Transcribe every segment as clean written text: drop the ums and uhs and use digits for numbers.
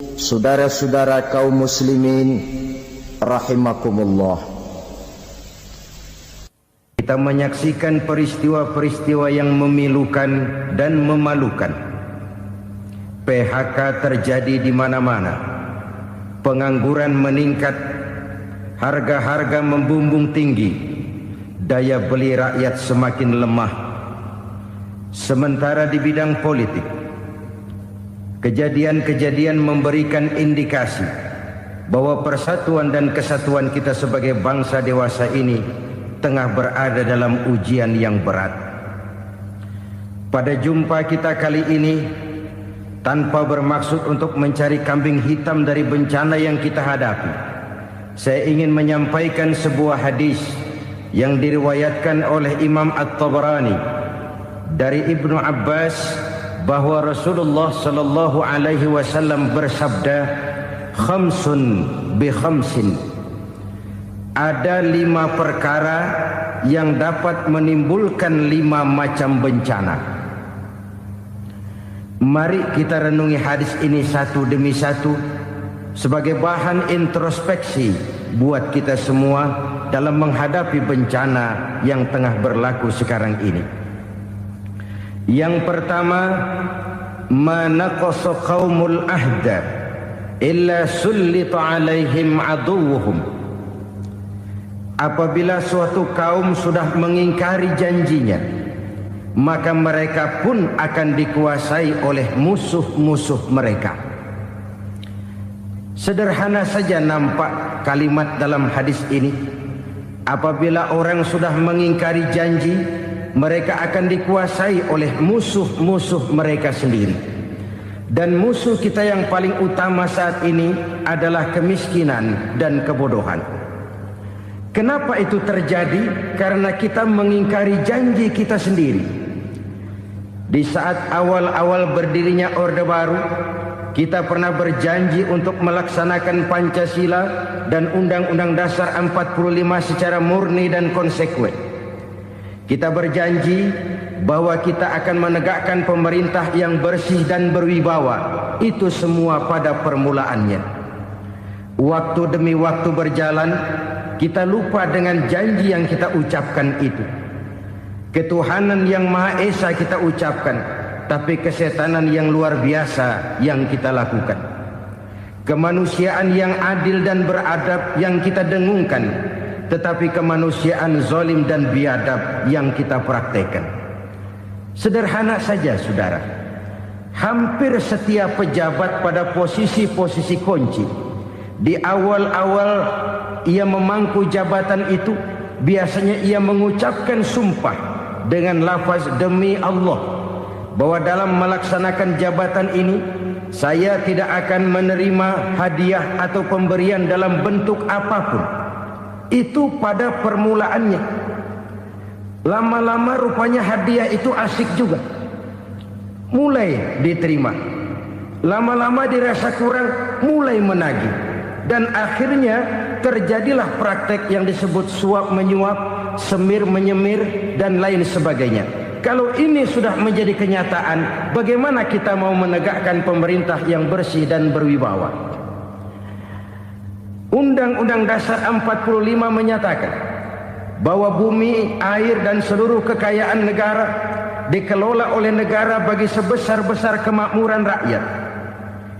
Saudara-saudara kaum muslimin rahimakumullah, kita menyaksikan peristiwa-peristiwa yang memilukan dan memalukan. PHK terjadi di mana-mana, pengangguran meningkat, harga-harga membumbung tinggi, daya beli rakyat semakin lemah. Sementara di bidang politik, kejadian-kejadian memberikan indikasi bahwa persatuan dan kesatuan kita sebagai bangsa dewasa ini tengah berada dalam ujian yang berat. Pada jumpa kita kali ini, tanpa bermaksud untuk mencari kambing hitam dari bencana yang kita hadapi, saya ingin menyampaikan sebuah hadis yang diriwayatkan oleh Imam At-Tabarani dari Ibnu Abbas bahwa Rasulullah sallallahu alaihi wasallam bersabda, khamsun bi khamsin, ada 5 perkara yang dapat menimbulkan 5 macam bencana. Mari kita renungi hadis ini satu demi satu sebagai bahan introspeksi buat kita semua dalam menghadapi bencana yang tengah berlaku sekarang ini. Yang pertama, manaqasa qaumul ahda illa sullita alaihim aduwuhum. Apabila suatu kaum sudah mengingkari janjinya, maka mereka pun akan dikuasai oleh musuh-musuh mereka. Sederhana saja nampak kalimat dalam hadis ini. Apabila orang sudah mengingkari janji, mereka akan dikuasai oleh musuh-musuh mereka sendiri. Dan musuh kita yang paling utama saat ini adalah kemiskinan dan kebodohan. Kenapa itu terjadi? Karena kita mengingkari janji kita sendiri. Di saat awal-awal berdirinya Orde Baru, kita pernah berjanji untuk melaksanakan Pancasila dan Undang-Undang Dasar 45 secara murni dan konsekuen. Kita berjanji bahwa kita akan menegakkan pemerintah yang bersih dan berwibawa. Itu semua pada permulaannya. Waktu demi waktu berjalan, kita lupa dengan janji yang kita ucapkan itu. Ketuhanan yang Maha Esa kita ucapkan, tapi kesetanan yang luar biasa yang kita lakukan. Kemanusiaan yang adil dan beradab yang kita dengungkan, tetapi kemanusiaan zalim dan biadab yang kita praktekkan. Sederhana saja saudara, hampir setiap pejabat pada posisi-posisi kunci, di awal-awal ia memangku jabatan itu, biasanya ia mengucapkan sumpah dengan lafaz demi Allah, bahwa dalam melaksanakan jabatan ini saya tidak akan menerima hadiah atau pemberian dalam bentuk apapun. Itu pada permulaannya. Lama-lama rupanya hadiah itu asik juga, mulai diterima. Lama-lama dirasa kurang, mulai menagih. Dan akhirnya terjadilah praktek yang disebut suap menyuap, semir menyemir, dan lain sebagainya. Kalau ini sudah menjadi kenyataan, bagaimana kita mau menegakkan pemerintah yang bersih dan berwibawa? Undang-Undang Dasar 45 menyatakan bahwa bumi, air, dan seluruh kekayaan negara dikelola oleh negara bagi sebesar-besar kemakmuran rakyat.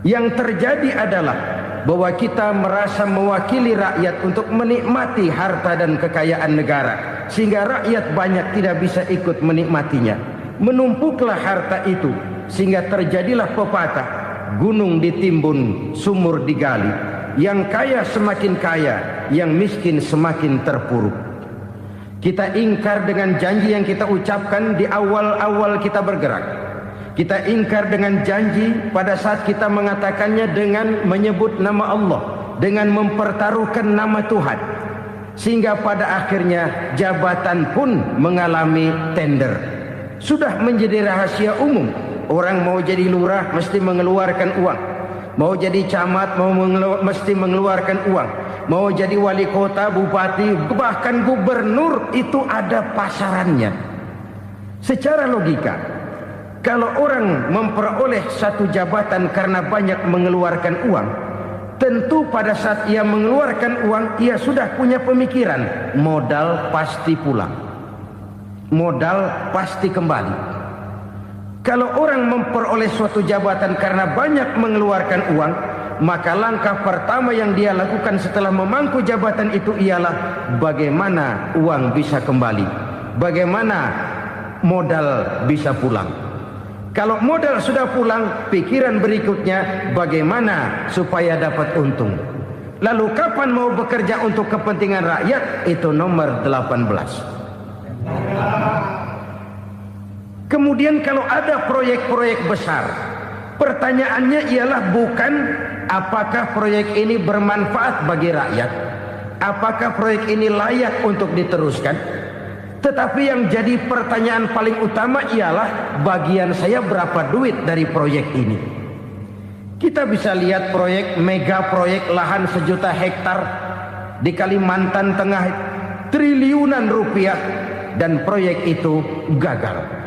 Yang terjadi adalah bahwa kita merasa mewakili rakyat untuk menikmati harta dan kekayaan negara, sehingga rakyat banyak tidak bisa ikut menikmatinya. Menumpuklah harta itu sehingga terjadilah pepatah, gunung ditimbun, sumur digali. Yang kaya semakin kaya, yang miskin semakin terpuruk. Kita ingkar dengan janji yang kita ucapkan di awal-awal kita bergerak. Kita ingkar dengan janji pada saat kita mengatakannya dengan menyebut nama Allah, dengan mempertaruhkan nama Tuhan. Sehingga pada akhirnya jabatan pun mengalami tender. Sudah menjadi rahasia umum. Orang mau jadi lurah mesti mengeluarkan uang. Mau jadi camat mesti mengeluarkan uang. Mau jadi wali kota, bupati, bahkan gubernur, itu ada pasarannya. Secara logika, Kalau orang memperoleh satu jabatan karena banyak mengeluarkan uang, tentu pada saat ia mengeluarkan uang, ia sudah punya pemikiran, modal pasti pulang, modal pasti kembali. Kalau orang memperoleh suatu jabatan karena banyak mengeluarkan uang, maka langkah pertama yang dia lakukan setelah memangku jabatan itu ialah bagaimana uang bisa kembali, bagaimana modal bisa pulang. Kalau modal sudah pulang, pikiran berikutnya bagaimana supaya dapat untung. Lalu kapan mau bekerja untuk kepentingan rakyat? Itu nomor 18. Kemudian kalau ada proyek-proyek besar, pertanyaannya ialah bukan apakah proyek ini bermanfaat bagi rakyat, apakah proyek ini layak untuk diteruskan, tetapi yang jadi pertanyaan paling utama ialah bagian saya berapa duit dari proyek ini. Kita bisa lihat proyek, mega proyek lahan 1 juta hektar di Kalimantan Tengah, triliunan rupiah, dan proyek itu gagal.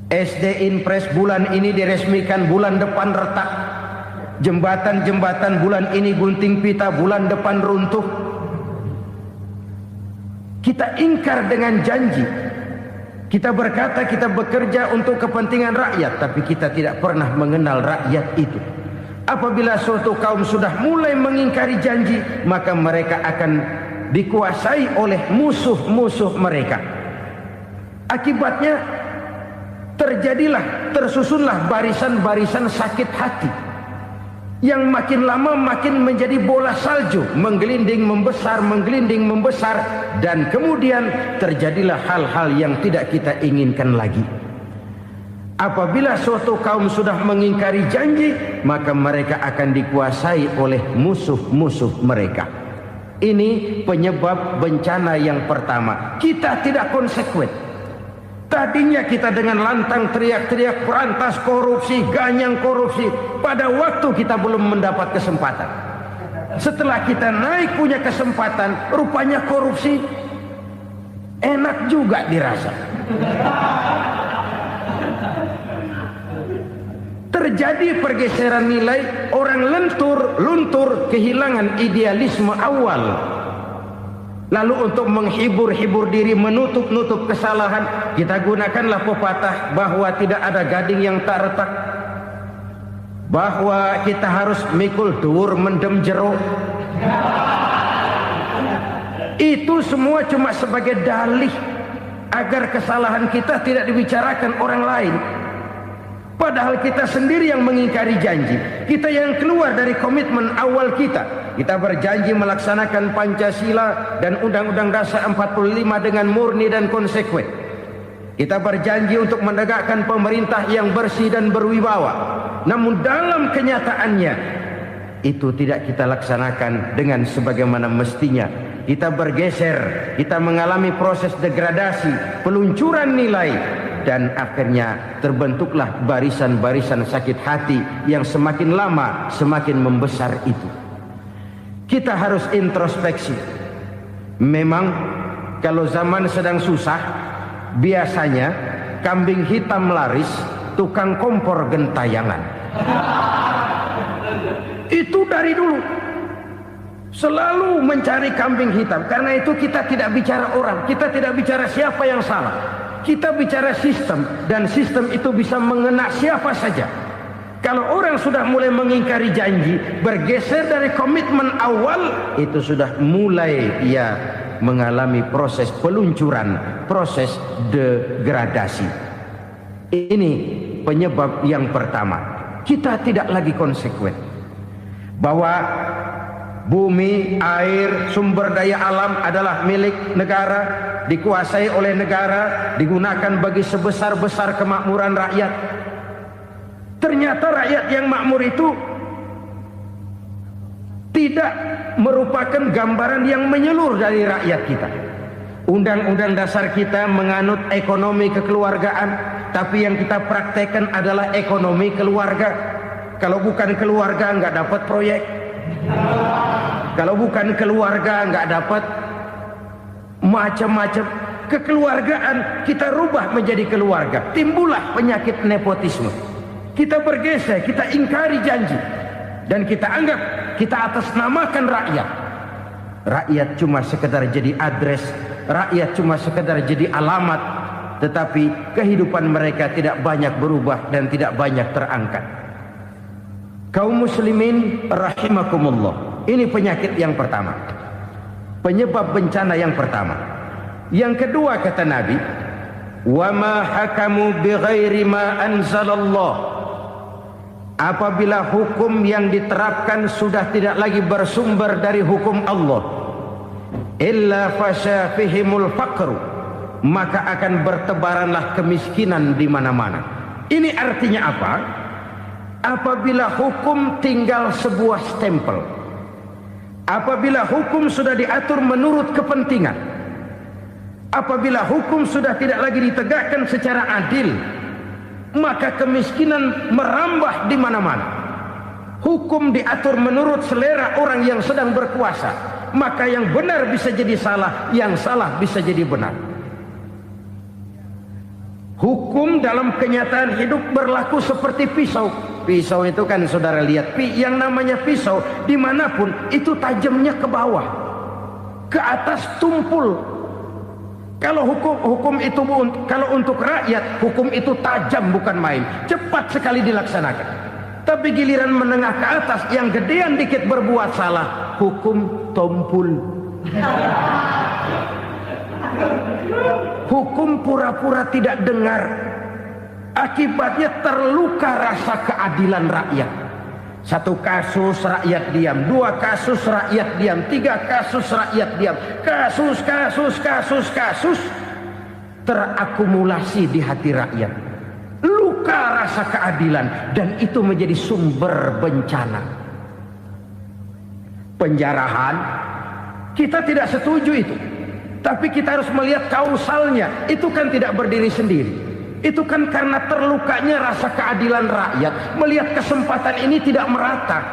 SD Inpres bulan ini diresmikan, bulan depan retak. Jembatan-jembatan bulan ini gunting pita, bulan depan runtuh. Kita ingkar dengan janji. Kita berkata kita bekerja untuk kepentingan rakyat, tapi kita tidak pernah mengenal rakyat itu. Apabila suatu kaum sudah mulai mengingkari janji, maka mereka akan dikuasai oleh musuh-musuh mereka. Akibatnya tersusunlah barisan-barisan sakit hati, yang makin lama makin menjadi bola salju, menggelinding membesar, dan kemudian terjadilah hal-hal yang tidak kita inginkan lagi. Apabila suatu kaum sudah mengingkari janji, maka mereka akan dikuasai oleh musuh-musuh mereka. Ini penyebab bencana yang pertama. Kita tidak konsekuen. Tadinya kita dengan lantang teriak-teriak berantas korupsi, ganyang korupsi. Pada waktu kita belum mendapat kesempatan. Setelah kita naik punya kesempatan, rupanya korupsi enak juga dirasa. Terjadi pergeseran nilai, orang luntur, kehilangan idealisme awal. Lalu untuk menghibur diri, menutup kesalahan, kita gunakanlah pepatah bahwa tidak ada gading yang tak retak, bahwa kita harus mikul dhuwur mendem jero. Itu semua cuma sebagai dalih agar kesalahan kita tidak dibicarakan orang lain. Padahal kita sendiri yang mengingkari janji. Kita yang keluar dari komitmen awal kita. Kita berjanji melaksanakan Pancasila dan Undang-Undang Dasar 45 dengan murni dan konsekuen. Kita berjanji untuk menegakkan pemerintah yang bersih dan berwibawa. Namun dalam kenyataannya itu tidak kita laksanakan dengan sebagaimana mestinya. Kita bergeser, kita mengalami proses degradasi, peluncuran nilai, dan akhirnya terbentuklah barisan-barisan sakit hati yang semakin lama semakin membesar itu. Kita harus introspeksi. Memang kalau zaman sedang susah, biasanya kambing hitam laris, tukang kompor gentayangan. Itu dari dulu selalu mencari kambing hitam. Karena itu kita tidak bicara orang, kita tidak bicara siapa yang salah, kita bicara sistem, dan sistem itu bisa mengena siapa saja. Kalau orang sudah mulai mengingkari janji, bergeser dari komitmen awal, itu sudah mulai ia mengalami proses peluncuran, proses degradasi. Ini penyebab yang pertama. Kita tidak lagi konsekuen bahwa bumi, air, sumber daya alam adalah milik negara, dikuasai oleh negara, digunakan bagi sebesar-besar kemakmuran rakyat. Ternyata rakyat yang makmur itu tidak merupakan gambaran yang menyeluruh dari rakyat kita. Undang-undang dasar kita menganut ekonomi kekeluargaan, tapi yang kita praktekkan adalah ekonomi keluarga. Kalau bukan keluarga nggak dapat proyek. Kalau bukan keluarga nggak dapat macam-macam. kekeluargaan kita rubah menjadi keluarga. Timbullah penyakit nepotisme. Kita bergeser, kita ingkari janji, dan kita anggap kita atasnamakan rakyat. Rakyat cuma sekedar jadi adres, rakyat cuma sekedar jadi alamat, tetapi kehidupan mereka tidak banyak berubah dan tidak banyak terangkat. Kaum muslimin rahimakumullah, ini penyakit yang pertama, penyebab bencana yang pertama. Yang kedua kata Nabi, wa ma hakamu bighairi ma anzalallah. Apabila hukum yang diterapkan sudah tidak lagi bersumber dari hukum Allah, illa fasha fihimul faqru, maka akan bertebaranlah kemiskinan di mana-mana. Ini artinya apa? Apabila hukum tinggal sebuah stempel, apabila hukum sudah diatur menurut kepentingan, apabila hukum sudah tidak lagi ditegakkan secara adil, maka kemiskinan merambah di mana-mana. Hukum diatur menurut selera orang yang sedang berkuasa, maka yang benar bisa jadi salah, yang salah bisa jadi benar. Hukum dalam kenyataan hidup berlaku seperti pisau. Pisau itu kan saudara lihat, yang namanya pisau dimanapun itu tajamnya ke bawah, ke atas tumpul. Kalau hukum itu, kalau untuk rakyat, hukum itu tajam bukan main, cepat sekali dilaksanakan. Tapi giliran menengah ke atas, yang gedean dikit berbuat salah, hukum tumpul. Hukum pura-pura tidak dengar, akibatnya terluka rasa keadilan rakyat. Satu kasus rakyat diam, dua kasus rakyat diam, tiga kasus rakyat diam, kasus terakumulasi di hati rakyat, luka rasa keadilan, dan itu menjadi sumber bencana. Penjarahan, kita tidak setuju itu, tapi kita harus melihat kausalnya. Itu kan tidak berdiri sendiri. Itu kan karena terlukanya rasa keadilan rakyat, melihat kesempatan ini tidak merata.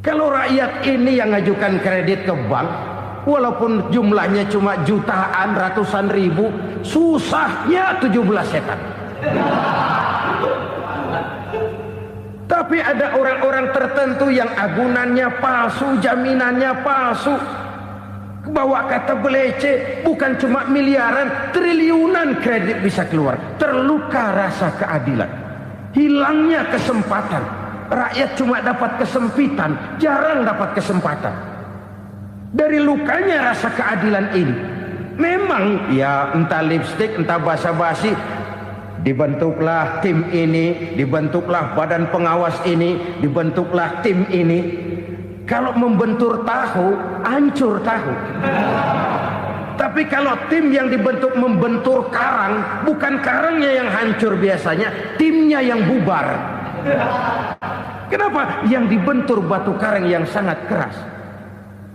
Kalau rakyat ini yang ngajukan kredit ke bank, walaupun jumlahnya cuma jutaan, ratusan ribu, susahnya 17 setan. Tapi ada orang-orang tertentu yang agunannya palsu, jaminannya palsu, bawa kata belece, bukan cuma miliaran, triliunan kredit bisa keluar. Terluka rasa keadilan, hilangnya kesempatan. Rakyat cuma dapat kesempitan, jarang dapat kesempatan. Dari lukanya rasa keadilan ini, memang ya entah lipstik, entah basa-basi, dibentuklah tim ini, dibentuklah badan pengawas ini, dibentuklah tim ini. Kalau membentur tahu, hancur tahu. Tapi kalau tim yang dibentuk membentur karang, bukan karangnya yang hancur biasanya, timnya yang bubar. Kenapa? Yang dibentur batu karang yang sangat keras.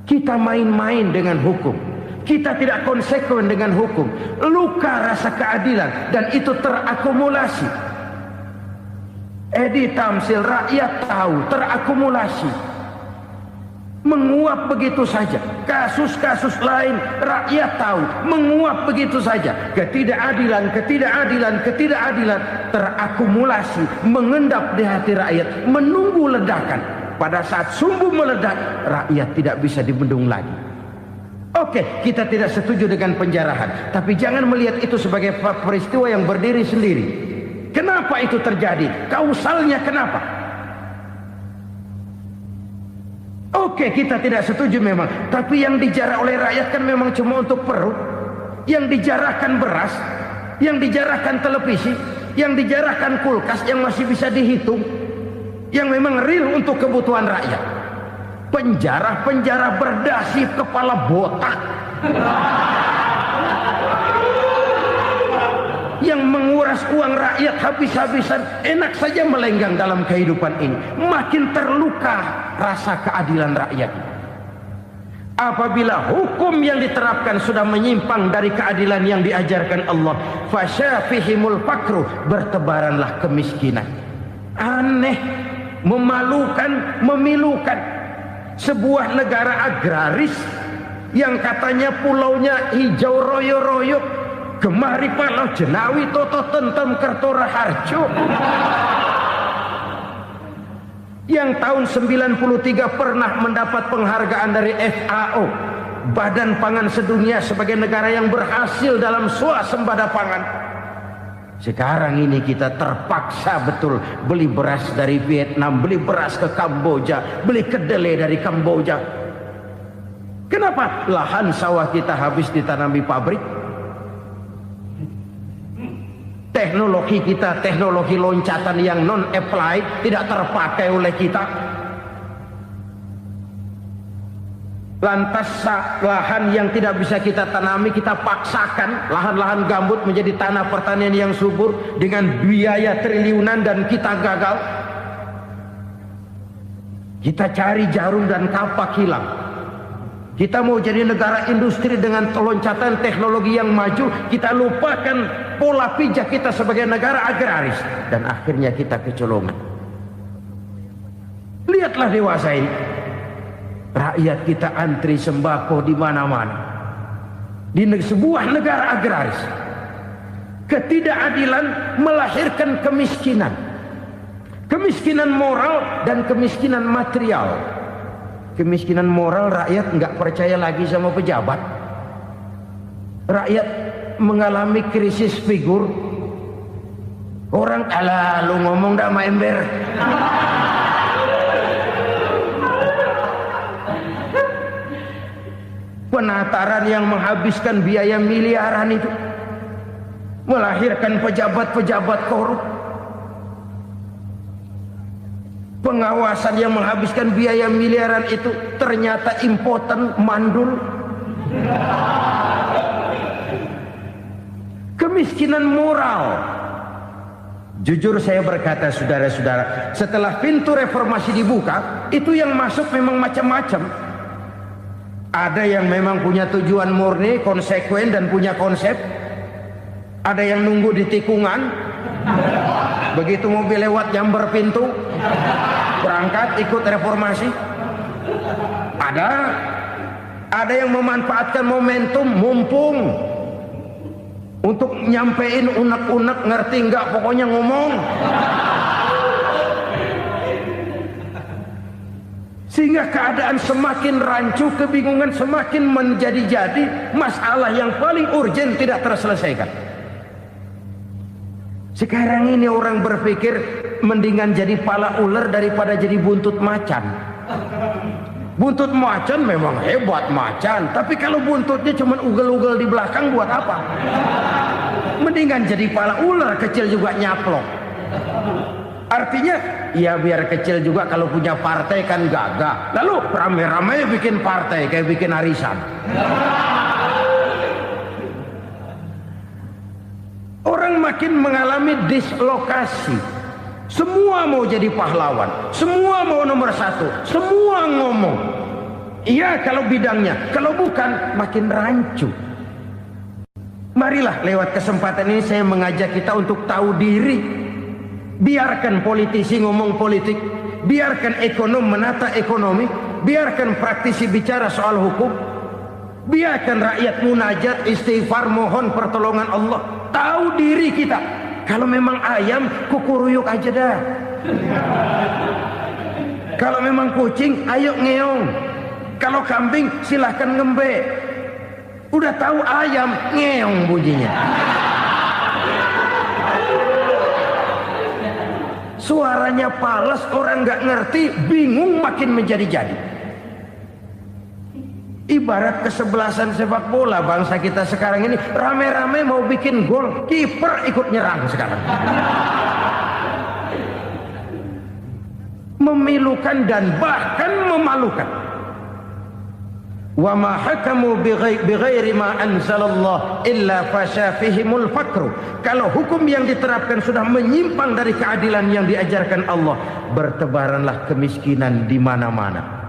Kita main-main dengan hukum, kita tidak konsekuen dengan hukum, luka rasa keadilan, dan itu terakumulasi. Edi Tamsil, rakyat tahu, terakumulasi, menguap begitu saja. Kasus-kasus lain rakyat tahu, menguap begitu saja. Ketidakadilan terakumulasi, mengendap di hati rakyat, menunggu ledakan. Pada saat sumbu meledak, rakyat tidak bisa dibendung lagi. Oke, kita tidak setuju dengan penjarahan, tapi jangan melihat itu sebagai peristiwa yang berdiri sendiri. Kenapa itu terjadi? Kausalnya kenapa? Oke, kita tidak setuju memang, tapi yang dijarah oleh rakyat kan memang cuma untuk perut. Yang dijarahkan beras, yang dijarahkan televisi, yang dijarahkan kulkas yang masih bisa dihitung, yang memang real untuk kebutuhan rakyat. Penjara-penjara berdasi kepala botak yang menguras uang rakyat habis-habisan, enak saja melenggang dalam kehidupan ini. Makin terluka rasa keadilan rakyat. Apabila hukum yang diterapkan sudah menyimpang dari keadilan yang diajarkan Allah, fasyafihimul fakru, bertebaranlah kemiskinan. Aneh, memalukan, memilukan. Sebuah negara agraris yang katanya pulaunya hijau royo-royo, gemari palau jenawi toto tentem kertora harjo, yang tahun 93 pernah mendapat penghargaan dari FAO, Badan Pangan Sedunia, sebagai negara yang berhasil dalam swasembada pangan. Sekarang ini kita terpaksa betul beli beras dari Vietnam, beli beras ke Kamboja, beli kedelai dari Kamboja. Kenapa? Lahan sawah kita habis ditanami pabrik. Teknologi kita, teknologi loncatan yang non-applied, tidak terpakai oleh kita. Lantas lahan yang tidak bisa kita tanami, kita paksakan lahan-lahan gambut menjadi tanah pertanian yang subur dengan biaya triliunan, dan kita gagal. Kita cari jarum dan kapak hilang. Kita mau jadi negara industri dengan loncatan teknologi yang maju, kita lupakan pola pijak kita sebagai negara agraris, dan akhirnya kita kecolongan. Lihatlah dewasa ini, rakyat kita antri sembako di mana-mana. Di sebuah negara agraris, ketidakadilan melahirkan kemiskinan, kemiskinan moral dan kemiskinan material. Kemiskinan moral, rakyat nggak percaya lagi sama pejabat. Rakyat mengalami krisis figur. Orang alah lu ngomong dah sama ember. Penataran yang menghabiskan biaya miliaran itu melahirkan pejabat-pejabat korup. Pengawasan yang menghabiskan biaya miliaran itu ternyata impoten, mandul. Kemiskinan moral. Jujur saya berkata, saudara-saudara, setelah pintu reformasi dibuka, itu yang masuk memang macam-macam. Ada yang memang punya tujuan murni, konsekuen dan punya konsep. Ada yang nunggu di tikungan, begitu mobil lewat nyamber pintu, berangkat ikut reformasi. Ada yang memanfaatkan momentum, mumpung, untuk nyampein unek-unek, ngerti nggak, pokoknya ngomong. Sehingga keadaan semakin rancu, kebingungan semakin menjadi-jadi, masalah yang paling urgen tidak terselesaikan. Sekarang ini orang berpikir mendingan jadi pala ular daripada jadi buntut macan. Buntut macan memang hebat macan, tapi kalau buntutnya cuma ugel-ugel di belakang buat apa? Mendingan jadi pala ular, kecil juga nyaplok. Artinya ya biar kecil juga kalau punya partai kan gagah. Lalu rame-rame bikin partai kayak bikin arisan. Orang makin mengalami dislokasi. Semua mau jadi pahlawan, semua mau nomor satu, semua ngomong. Iya kalau bidangnya, kalau bukan makin rancu. Marilah lewat kesempatan ini saya mengajak kita untuk tahu diri. Biarkan politisi ngomong politik, biarkan ekonom menata ekonomi, biarkan praktisi bicara soal hukum, biarkan rakyat munajat, istighfar, mohon pertolongan Allah. Tahu diri kita. Kalau memang ayam, kukuruyuk aja dah. Kalau memang kucing, ayo ngeong. Kalau kambing, silahkan ngembe. Udah tahu ayam, ngeong bunyinya. Suaranya palas, orang nggak ngerti, bingung, makin menjadi-jadi. Ibarat kesebelasan sepak bola bangsa kita sekarang ini, rame-rame mau bikin gol, kiper ikut nyerang sekarang. Memilukan dan bahkan memalukan. Wa ma hakamu bighairi ma anzalallah illa fasha fihimul fakru. Kalau hukum yang diterapkan sudah menyimpang dari keadilan yang diajarkan Allah, bertebaranlah kemiskinan di mana-mana.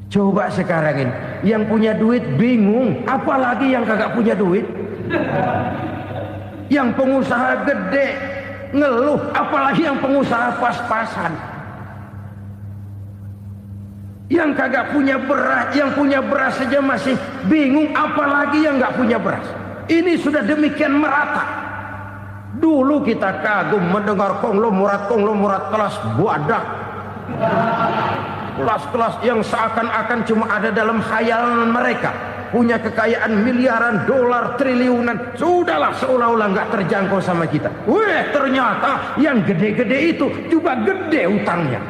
Coba sekarang ini, yang punya duit bingung, apalagi yang kagak punya duit. Yang pengusaha gede ngeluh, apalagi yang pengusaha pas-pasan. Yang kagak punya beras, yang punya beras saja masih bingung, apalagi yang nggak punya beras. Ini sudah demikian merata. Dulu kita kagum mendengar konglomerat kelas buadah, kelas-kelas yang seakan-akan cuma ada dalam khayalan mereka, punya kekayaan miliaran dolar, triliunan. Sudahlah, seolah-olah nggak terjangkau sama kita. Weh, ternyata yang gede-gede itu juga gede utangnya.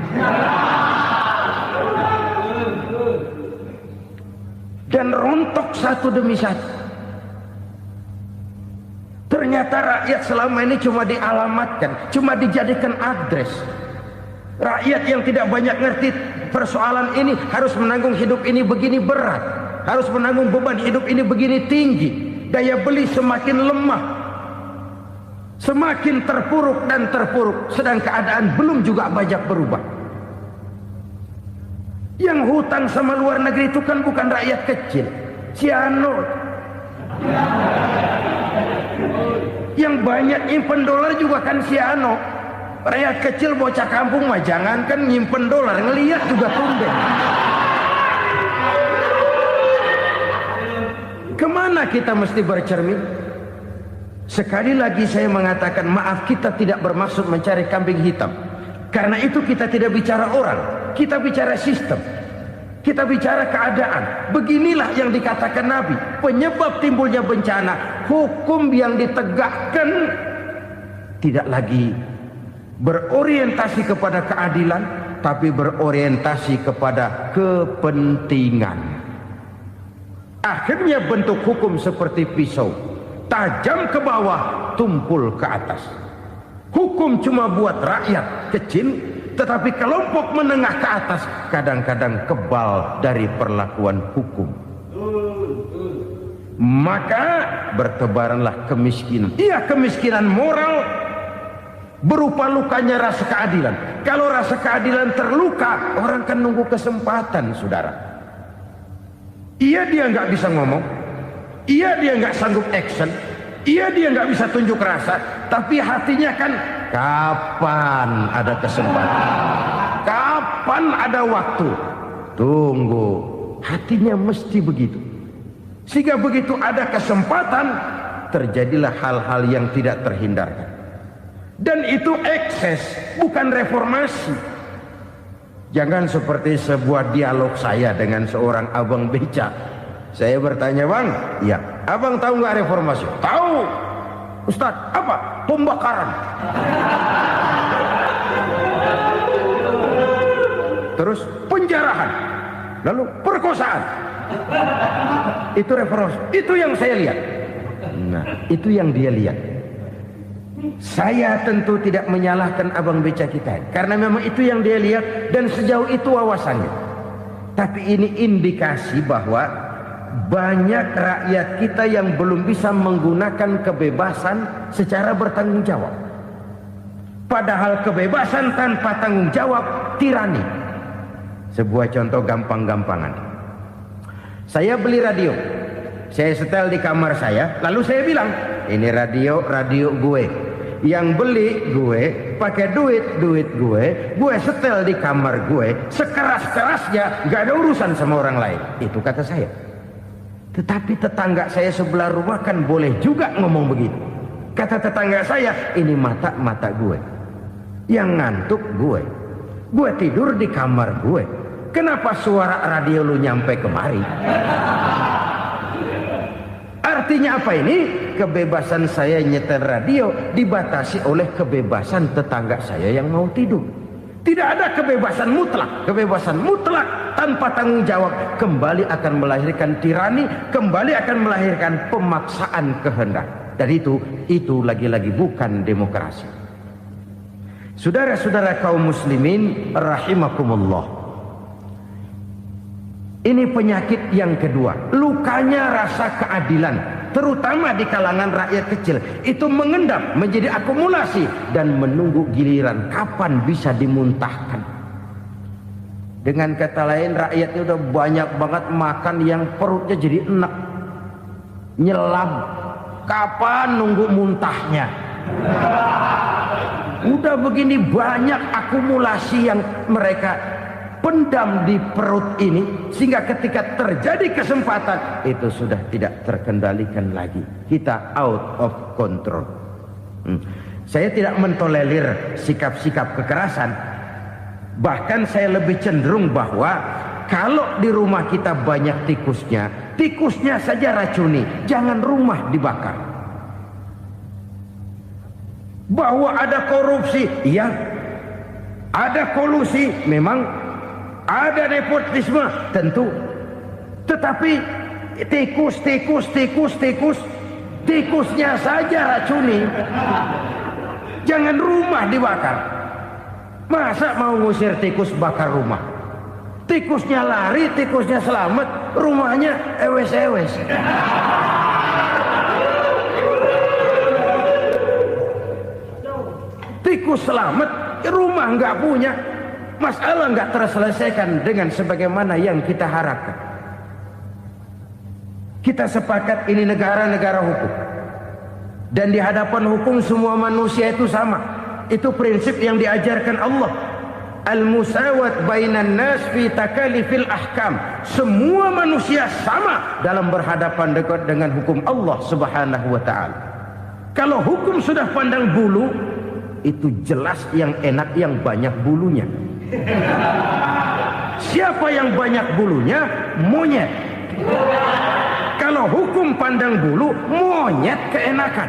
Dan rontok satu demi satu. Ternyata rakyat selama ini cuma dialamatkan, cuma dijadikan adres. Rakyat yang tidak banyak ngerti persoalan ini harus menanggung hidup ini begini berat, harus menanggung beban hidup ini begini tinggi. Daya beli semakin lemah, semakin terpuruk dan terpuruk, sedang keadaan belum juga banyak berubah. Yang hutang sama luar negeri itu kan bukan rakyat kecil, Ciano. Yang banyak nyimpen dolar juga kan Ciano. Rakyat kecil bocah kampung mah jangankan nyimpen dolar, ngelihat juga tumben. Kemana kita mesti bercermin? Sekali lagi saya mengatakan, maaf, kita tidak bermaksud mencari kambing hitam. Karena itu kita tidak bicara orang, kita bicara sistem, kita bicara keadaan. Beginilah yang dikatakan Nabi, penyebab timbulnya bencana, hukum yang ditegakkan tidak lagi berorientasi kepada keadilan, tapi berorientasi kepada kepentingan. Akhirnya bentuk hukum seperti pisau, tajam ke bawah, tumpul ke atas. Hukum cuma buat rakyat kecil, tetapi kelompok menengah ke atas kadang-kadang kebal dari perlakuan hukum. Maka bertebaranlah kemiskinan. Iya, kemiskinan moral berupa lukanya rasa keadilan. Kalau rasa keadilan terluka, orang kan nunggu kesempatan, saudara. Iya, dia nggak bisa ngomong. Iya, dia nggak sanggup action. Iya, dia nggak bisa tunjuk rasa, tapi hatinya kan, kapan ada kesempatan, kapan ada waktu, tunggu. Hatinya mesti begitu. Sehingga begitu ada kesempatan, terjadilah hal-hal yang tidak terhindarkan. Dan itu ekses, bukan reformasi. Jangan seperti sebuah dialog saya dengan seorang abang beca. Saya bertanya, bang, iya, abang tahu nggak reformasi? Tahu. Ustadz, apa? Pembakaran. Terus penjarahan. Lalu perkosaan. Itu reformasi. Itu yang saya lihat. Nah, itu yang dia lihat. Saya tentu tidak menyalahkan abang beca kita, karena memang itu yang dia lihat dan sejauh itu wawasannya. Tapi ini indikasi bahwa banyak rakyat kita yang belum bisa menggunakan kebebasan secara bertanggung jawab. Padahal kebebasan tanpa tanggung jawab tirani. Sebuah contoh gampang-gampangan. Saya beli radio, saya setel di kamar saya, lalu saya bilang, ini radio gue. Yang beli gue, pakai duit gue setel di kamar gue, sekeras-kerasnya, gak ada urusan sama orang lain. Itu kata saya. Tetapi tetangga saya sebelah rumah kan boleh juga ngomong begitu. Kata tetangga saya, ini mata gue, yang ngantuk gue tidur di kamar gue. Kenapa suara radio lu nyampe kemari? Artinya apa ini? Kebebasan saya nyetel radio dibatasi oleh kebebasan tetangga saya yang mau tidur. Tidak ada kebebasan mutlak. Kebebasan mutlak tanpa tanggung jawab kembali akan melahirkan tirani, kembali akan melahirkan pemaksaan kehendak. Dan itu lagi-lagi bukan demokrasi. Saudara-saudara kaum muslimin rahimakumullah. Ini penyakit yang kedua, lukanya rasa keadilan, terutama di kalangan rakyat kecil. Itu mengendap menjadi akumulasi dan menunggu giliran kapan bisa dimuntahkan. Dengan kata lain, rakyatnya udah banyak banget makan yang perutnya jadi enak, nyelam. Kapan nunggu muntahnya? Udah begini banyak akumulasi yang mereka pendam di perut ini, sehingga ketika terjadi kesempatan itu sudah tidak terkendalikan lagi. Kita out of control. Saya tidak mentolerir sikap-sikap kekerasan. Bahkan saya lebih cenderung bahwa kalau di rumah kita banyak tikusnya, tikusnya saja racuni, jangan rumah dibakar. Bahwa ada korupsi, iya. Ada kolusi, memang. Ada nepotisme, tentu. Tetapi tikusnya saja racuni. Jangan rumah dibakar. Masa mau ngusir tikus bakar rumah? Tikusnya lari, tikusnya selamat, rumahnya ewes-ewes. Tikus selamat, rumah nggak punya. Masalah nggak terselesaikan dengan sebagaimana yang kita harapkan. Kita sepakat ini negara hukum, dan di hadapan hukum semua manusia itu sama. Itu prinsip yang diajarkan Allah. Al-musawat bainan nas fi takalifil ahkam. Semua manusia sama dalam berhadapan dekat dengan hukum Allah Subhanahu wa taala. Kalau hukum sudah pandang bulu, itu jelas yang enak yang banyak bulunya. Siapa yang banyak bulunya? Monyet. Kalau hukum pandang bulu, monyet keenakan.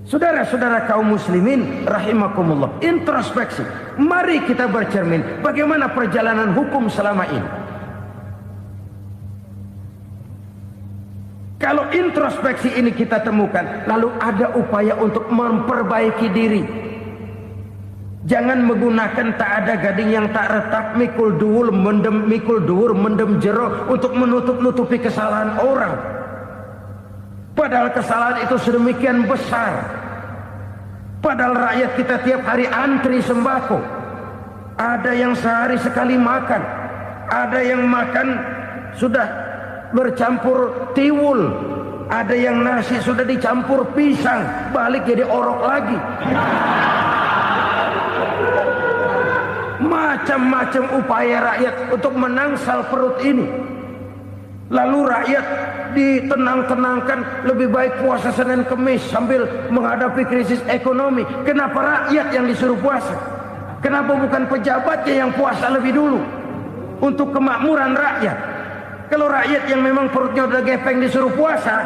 Saudara-saudara kaum muslimin rahimakumullah, introspeksi. Mari kita bercermin bagaimana perjalanan hukum selama ini. Kalau introspeksi ini kita temukan, lalu ada upaya untuk memperbaiki diri. Jangan menggunakan tak ada gading yang tak retak, mikul duwur mendem jero untuk menutup-nutupi kesalahan orang. Padahal kesalahan itu sedemikian besar. Padahal rakyat kita tiap hari antri sembako. Ada yang sehari sekali makan, ada yang makan sudah bercampur tiwul, ada yang nasi sudah dicampur pisang, balik jadi orok lagi. Macam-macam upaya rakyat untuk menangsal perut ini. Lalu rakyat ditenang-tenangkan, lebih baik puasa Senin Kemis sambil menghadapi krisis ekonomi. Kenapa rakyat yang disuruh puasa? Kenapa bukan pejabatnya yang puasa lebih dulu untuk kemakmuran rakyat? Kalau rakyat yang memang perutnya udah gepeng disuruh puasa,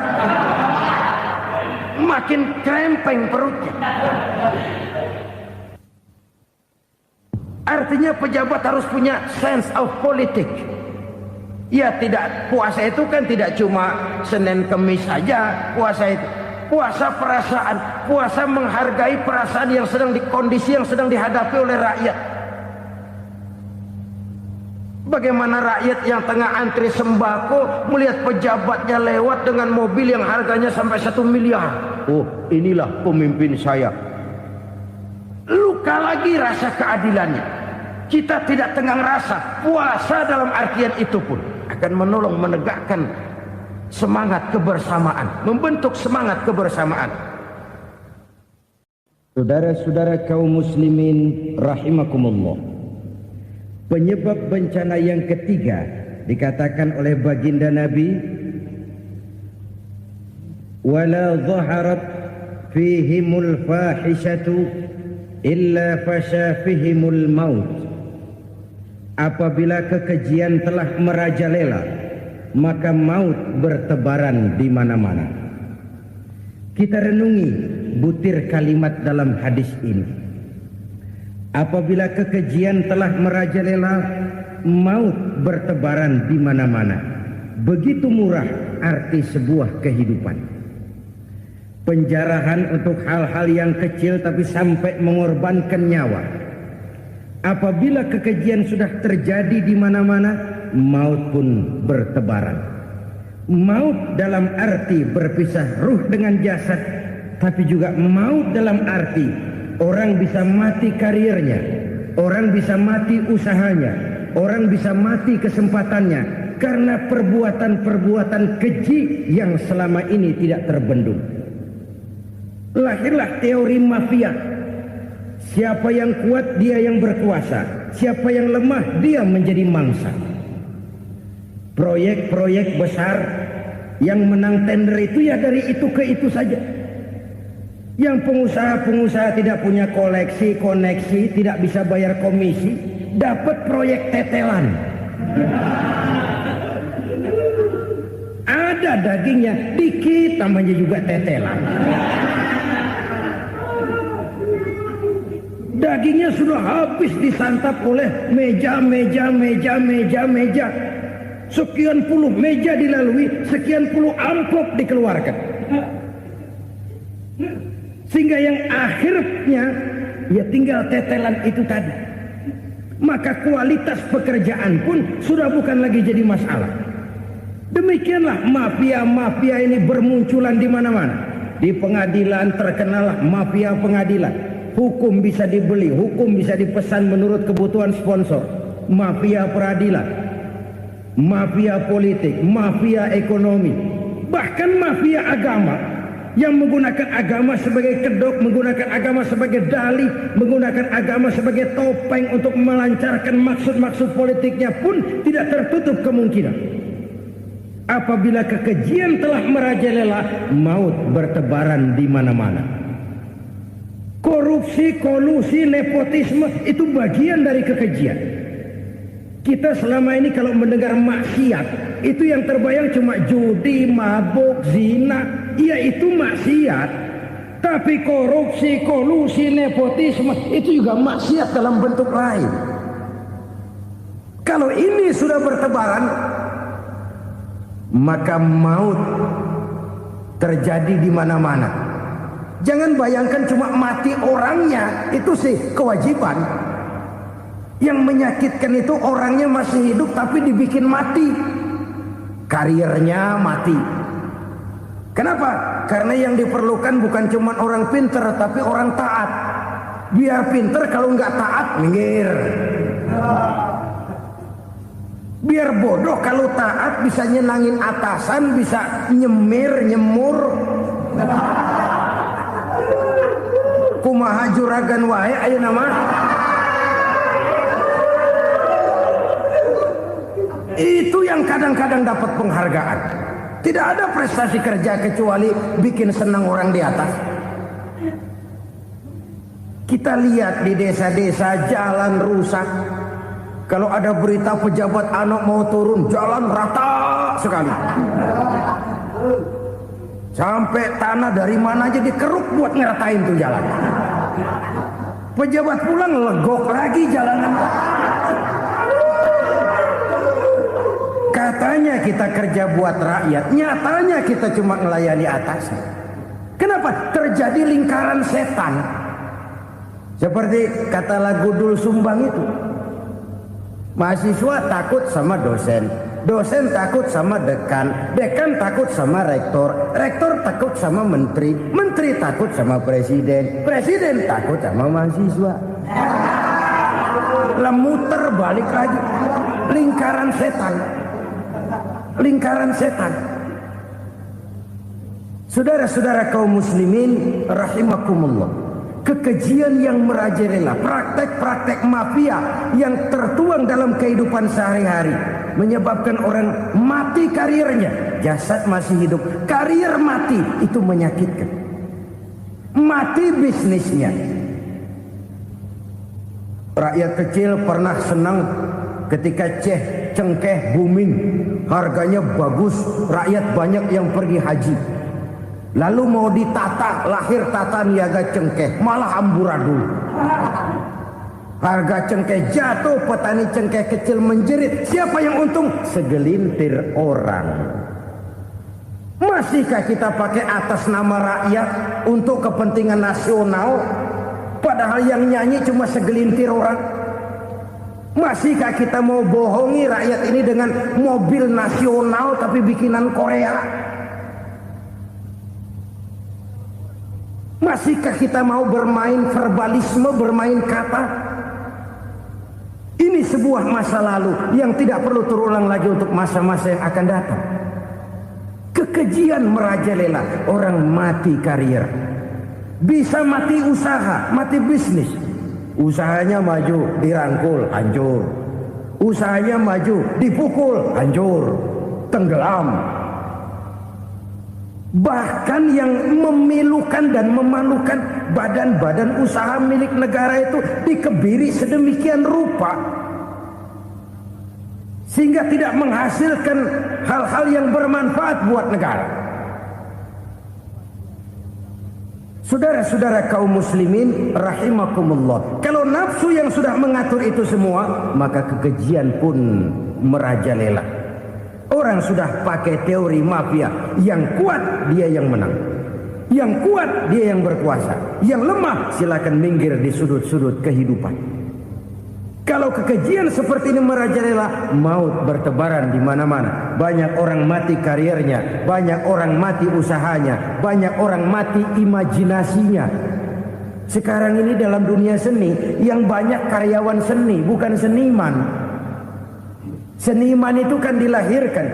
makin krempeng perutnya. Artinya pejabat harus punya sense of politik. Ya, tidak, puasa itu kan tidak cuma Senin Kemis saja puasa itu. Puasa perasaan, puasa menghargai perasaan yang sedang kondisi yang sedang dihadapi oleh rakyat. Bagaimana rakyat yang tengah antri sembako melihat pejabatnya lewat dengan mobil yang harganya sampai 1 miliar. Oh, inilah pemimpin saya. Luka lagi rasa keadilannya. Kita tidak tenggang rasa. Puasa dalam artian itu pun akan menolong menegakkan semangat kebersamaan, membentuk semangat kebersamaan. Saudara-saudara kaum muslimin rahimakumullah, penyebab bencana yang ketiga dikatakan oleh baginda Nabi, wala dhaharat fihimul fahishatu illa fasha fihimul maut. Apabila kekejian telah merajalela, maka maut bertebaran di mana-mana. Kita renungi butir kalimat dalam hadis ini. Apabila kekejian telah merajalela, maut bertebaran di mana-mana. Begitu murah arti sebuah kehidupan. Penjarahan untuk hal-hal yang kecil tapi sampai mengorbankan nyawa. Apabila kekejian sudah terjadi di mana-mana, maut pun bertebaran. Maut dalam arti berpisah ruh dengan jasad, tapi juga maut dalam arti orang bisa mati karirnya, orang bisa mati usahanya, orang bisa mati kesempatannya karena perbuatan-perbuatan keji yang selama ini tidak terbendung. Lahirlah teori mafia. Siapa yang kuat dia yang berkuasa, siapa yang lemah dia menjadi mangsa. Proyek-proyek besar yang menang tender itu ya dari itu ke itu saja. Yang pengusaha-pengusaha tidak punya koleksi, koneksi, tidak bisa bayar komisi, dapat proyek tetelan. Ada dagingnya, dikit namanya juga tetelan. Dagingnya sudah habis disantap oleh meja. Sekian puluh meja dilalui, sekian puluh amplop dikeluarkan. Sehingga yang akhirnya ya tinggal tetelan itu tadi. Maka kualitas pekerjaan pun sudah bukan lagi jadi masalah. Demikianlah mafia-mafia ini bermunculan di mana-mana. Di pengadilan terkenallah mafia pengadilan. Hukum bisa dibeli, hukum bisa dipesan menurut kebutuhan sponsor. Mafia peradilan, mafia politik, mafia ekonomi, bahkan mafia agama yang menggunakan agama sebagai kedok, menggunakan agama sebagai dalih, menggunakan agama sebagai topeng untuk melancarkan maksud-maksud politiknya pun tidak tertutup kemungkinan. Apabila kekejian telah merajalela, maut bertebaran di mana-mana. Korupsi, kolusi, nepotisme itu bagian dari kekejian. Kita selama ini kalau mendengar maksiat, itu yang terbayang cuma judi, mabuk, zina. Iya itu maksiat. Tapi korupsi, kolusi, nepotisme itu juga maksiat dalam bentuk lain. Kalau ini sudah bertebaran, maka maut terjadi di mana-mana. Jangan bayangkan cuma mati orangnya, itu sih kewajiban. Yang menyakitkan itu orangnya masih hidup tapi dibikin mati. Karirnya mati. Kenapa? Karena yang diperlukan bukan cuma orang pinter tapi orang taat. Biar pinter, kalau nggak taat minggir. Biar bodoh, kalau taat bisa nyenangin atasan, bisa nyemur. Kumaha juragan wae ayo nama. Itu yang kadang-kadang dapat penghargaan. Tidak ada prestasi kerja kecuali bikin senang orang di atas. Kita lihat di desa-desa jalan rusak. Kalau ada berita pejabat anak mau turun, jalan rata sekali. Sampai tanah dari mana aja dikeruk buat ngeratain tuh jalan. Pejabat pulang legok lagi jalanan. Katanya kita kerja buat rakyat, nyatanya kita cuma melayani atasnya. Kenapa? Terjadi lingkaran setan. Seperti kata lagu Dul Sumbang itu. Mahasiswa takut sama dosen, dosen takut sama dekan, dekan takut sama rektor, rektor takut sama menteri, menteri takut sama presiden, presiden takut sama mahasiswa. Muter balik lagi. Lingkaran setan. Lingkaran setan. Saudara-saudara kaum muslimin rahimakumullah. Kekejian yang merajalela, praktek-praktek mafia yang tertuang dalam kehidupan sehari-hari menyebabkan orang mati karirnya, jasad masih hidup, karir mati, itu menyakitkan. Mati bisnisnya. Rakyat kecil pernah senang ketika cengkeh booming, harganya bagus, rakyat banyak yang pergi haji. Lalu mau ditata, lahir tata niaga cengkeh, malah amburadul. Harga cengkeh jatuh, petani cengkeh kecil menjerit. Siapa yang untung? Segelintir orang. Masihkah kita pakai atas nama rakyat untuk kepentingan nasional? Padahal yang nyanyi cuma segelintir orang. Masihkah kita mau bohongi rakyat ini dengan mobil nasional tapi bikinan Korea? Masihkah kita mau bermain verbalisme, bermain kata? Ini sebuah masa lalu yang tidak perlu terulang lagi untuk masa-masa yang akan datang. Kekejian merajalela, orang mati karir. Bisa mati usaha, mati bisnis. Usahanya maju, dirangkul, hancur. Usahanya maju, dipukul, hancur, tenggelam. Bahkan yang memilukan dan memalukan badan-badan usaha milik negara itu dikebiri sedemikian rupa sehingga tidak menghasilkan hal-hal yang bermanfaat buat negara. Saudara-saudara kaum muslimin rahimakumullah, kalau nafsu yang sudah mengatur itu semua, maka kekejian pun merajalela. Orang sudah pakai teori mafia, yang kuat dia yang menang, yang kuat dia yang berkuasa, yang lemah silakan minggir di sudut-sudut kehidupan. Kalau kekejian seperti ini merajalela, maut bertebaran di mana-mana. Banyak orang mati karirnya, banyak orang mati usahanya, banyak orang mati imajinasinya. Sekarang ini dalam dunia seni, yang banyak karyawan seni, bukan seniman. Seniman itu kan dilahirkan.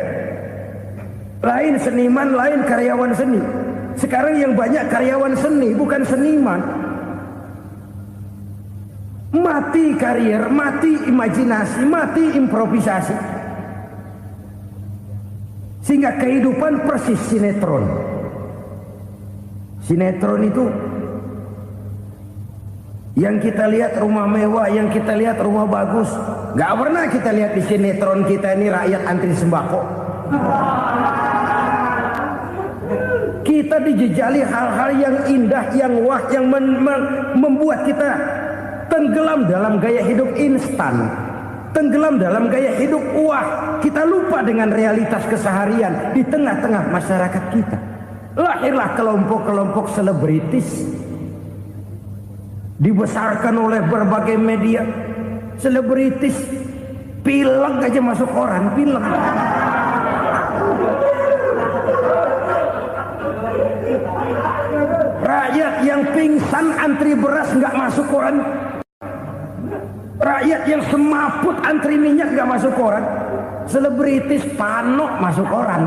Lain seniman, lain karyawan seni. Sekarang yang banyak karyawan seni, bukan seniman. Mati karir, mati imajinasi, mati improvisasi. Sehingga kehidupan persis sinetron. Sinetron itu yang kita lihat rumah mewah, yang kita lihat rumah bagus. Gak pernah kita lihat di sinetron kita ini rakyat antri sembako. Kita dijejali hal-hal yang indah, yang wah, yang membuat kita tenggelam dalam gaya hidup instan, tenggelam dalam gaya hidup wah. Kita lupa dengan realitas keseharian di tengah-tengah masyarakat kita. Lahirlah kelompok-kelompok selebritis, dibesarkan oleh berbagai media. Selebritis pilek aja masuk koran, pilek. Rakyat yang pingsan antri beras nggak masuk koran. Rakyat yang semaput antri minyak nggak masuk koran. Selebritis panok masuk koran.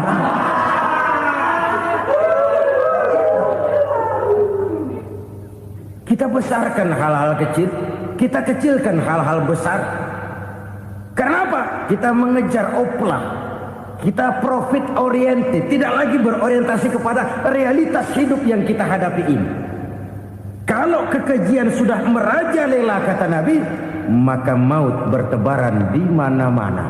Kita besarkan hal-hal kecil, kita kecilkan hal-hal besar. Karena apa? Kita mengejar oplah. Kita profit oriented, tidak lagi berorientasi kepada realitas hidup yang kita hadapi ini. Kalau kekejian sudah merajalela kata Nabi, maka maut bertebaran di mana-mana.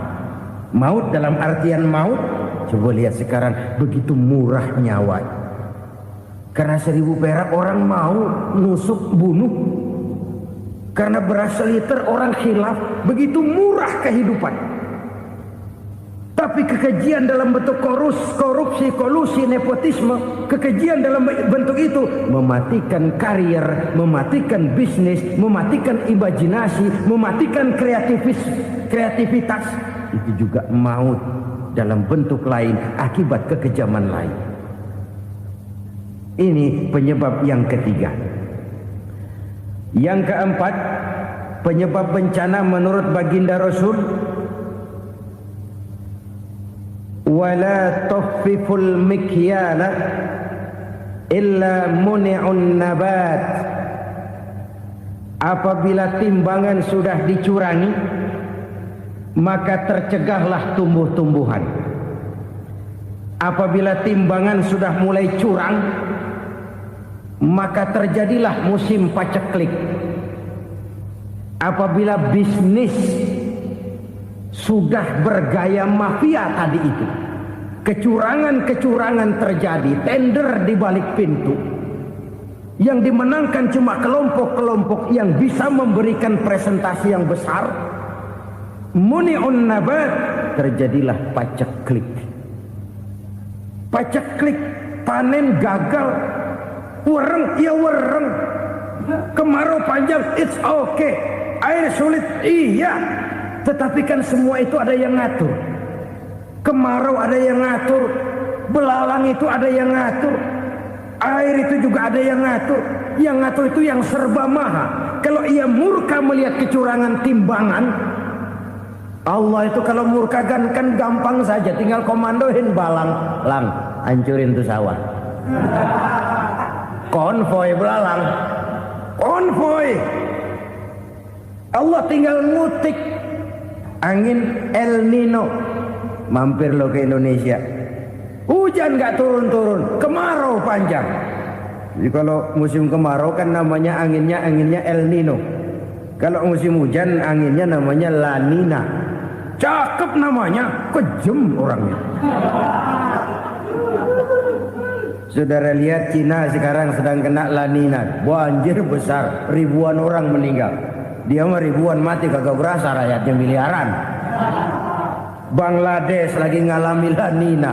Maut dalam artian maut, coba lihat sekarang begitu murah nyawa. Karena 1000 perak orang mau nusuk bunuh. Karena beras seliter orang khilaf, begitu murah kehidupan. Tapi kekejian dalam bentuk korupsi, kolusi, nepotisme, kekejian dalam bentuk itu mematikan karier, mematikan bisnis, mematikan imajinasi, mematikan kreativitas. Itu juga maut dalam bentuk lain akibat kekejaman lain. Ini penyebab yang ketiga. Yang keempat, penyebab bencana menurut baginda Rasul, wala tukhfiful mikyala illa muni'un nabat. Apabila timbangan sudah dicurangi, maka tercegahlah tumbuh-tumbuhan. Apabila timbangan sudah mulai curang, maka terjadilah musim paceklik. Apabila bisnis sudah bergaya mafia tadi itu, kecurangan-kecurangan terjadi, tender di balik pintu, yang dimenangkan cuma kelompok-kelompok yang bisa memberikan presentasi yang besar, muni'un nabat, terjadilah paceklik. Paceklik, panen gagal, wereng, ya wereng. Kemarau panjang, it's okay. Air sulit, iya. Tetapi kan semua itu ada yang ngatur. Kemarau ada yang ngatur, belalang itu ada yang ngatur, air itu juga ada yang ngatur. Yang ngatur itu yang serba maha. Kalau ia murka melihat kecurangan timbangan, Allah itu kalau murka kan gampang saja, tinggal komandoin balang, lang, hancurin tuh sawah. Konvoy belalang, konvoy. Allah tinggal ngutik angin El Nino. Mampir lo ke Indonesia, hujan nggak turun-turun, kemarau panjang. Jadi kalau musim kemarau kan namanya anginnya El Nino. Kalau musim hujan anginnya namanya La Nina. Cakep namanya, kejem orangnya. Saudara lihat Cina sekarang sedang kena La Nina, banjir besar, ribuan orang meninggal. Dia mah ribuan mati kagak berasa, rakyatnya miliaran. Bangladesh lagi ngalami La Nina,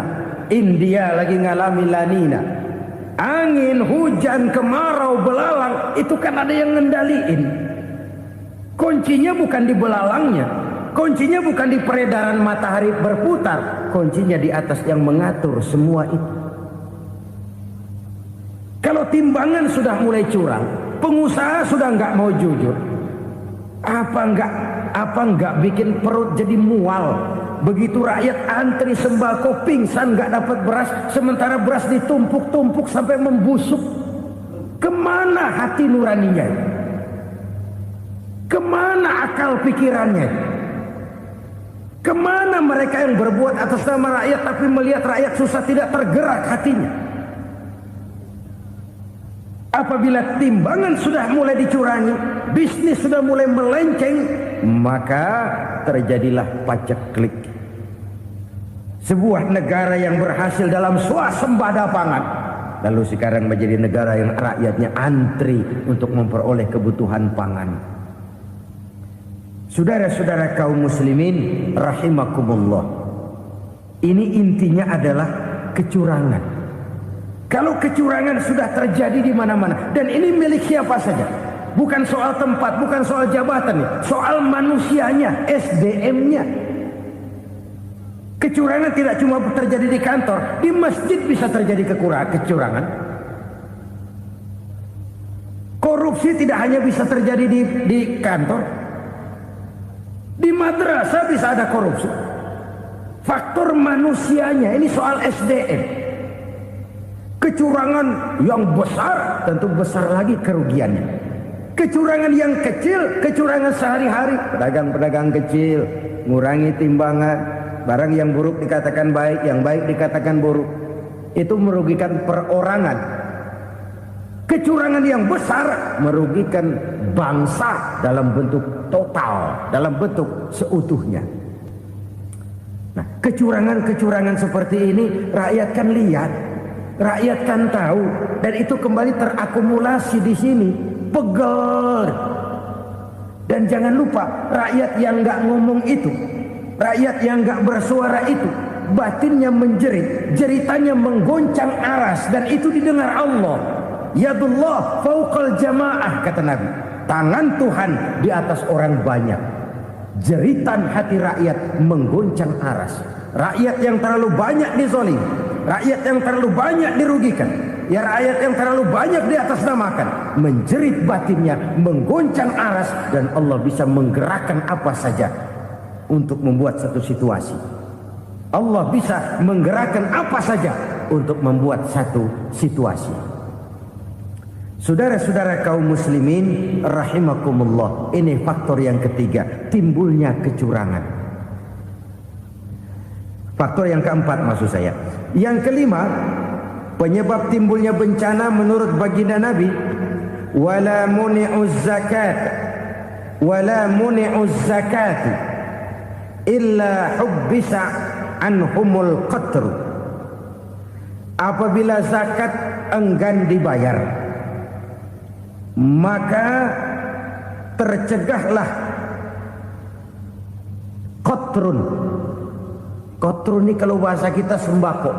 India lagi ngalami La Nina. Angin, hujan, kemarau, belalang itu kan ada yang ngendaliin. Kuncinya bukan di belalangnya, kuncinya bukan di peredaran matahari berputar, kuncinya di atas yang mengatur semua itu. Kalau timbangan sudah mulai curang, pengusaha sudah nggak mau jujur, apa nggak bikin perut jadi mual? Begitu rakyat antri sembako pingsan nggak dapat beras, sementara beras ditumpuk-tumpuk sampai membusuk. Kemana hati nuraninya? Kemana akal pikirannya? Kemana mereka yang berbuat atas nama rakyat tapi melihat rakyat susah tidak tergerak hatinya? Apabila timbangan sudah mulai dicurangi, bisnis sudah mulai melenceng, maka terjadilah paceklik. Sebuah negara yang berhasil dalam swasembada pangan, lalu sekarang menjadi negara yang rakyatnya antri untuk memperoleh kebutuhan pangan. Saudara-saudara kaum muslimin rahimakumullah, ini intinya adalah kecurangan. Kalau kecurangan sudah terjadi di mana-mana, dan ini milik siapa saja, bukan soal tempat, bukan soal jabatan, soal manusianya, SDM-nya. Kecurangan tidak cuma terjadi di kantor, di masjid bisa terjadi kecurangan. Korupsi tidak hanya bisa terjadi di kantor, di madrasah bisa ada korupsi. Faktor manusianya, ini soal SDM. Kecurangan yang besar tentu besar lagi kerugiannya. Kecurangan yang kecil, kecurangan sehari-hari, pedagang-pedagang kecil ngurangi timbangan, barang yang buruk dikatakan baik, yang baik dikatakan buruk, itu merugikan perorangan. Kecurangan yang besar merugikan bangsa dalam bentuk total, dalam bentuk seutuhnya. Nah, kecurangan-kecurangan seperti ini rakyat kan lihat, rakyat kan tahu, dan itu kembali terakumulasi di sini, pegel. Dan jangan lupa, rakyat yang nggak ngomong itu, rakyat yang nggak bersuara itu, batinnya menjerit, jeritannya menggoncang aras, dan itu didengar Allah. Yadullah fauqal jamaah, kata Nabi, tangan Tuhan di atas orang banyak. Jeritan hati rakyat menggoncang aras. Rakyat yang terlalu banyak dizolim, rakyat yang terlalu banyak dirugikan, ya rakyat yang terlalu banyak di atas namakan, menjerit batinnya, menggoncang aras, dan Allah bisa menggerakkan apa saja untuk membuat satu situasi. Allah bisa menggerakkan apa saja untuk membuat satu situasi. Saudara-saudara kaum muslimin rahimakumullah, ini faktor yang ketiga, timbulnya kecurangan. Faktor yang keempat maksud saya. Yang kelima, penyebab timbulnya bencana menurut baginda Nabi, wala muni'uz zakat wala muni'uz zakat illa hubbisa anhumul qatr. Apabila zakat enggan dibayar, maka tercegahlah qatrun. Qatrun ini kalau bahasa kita sembako.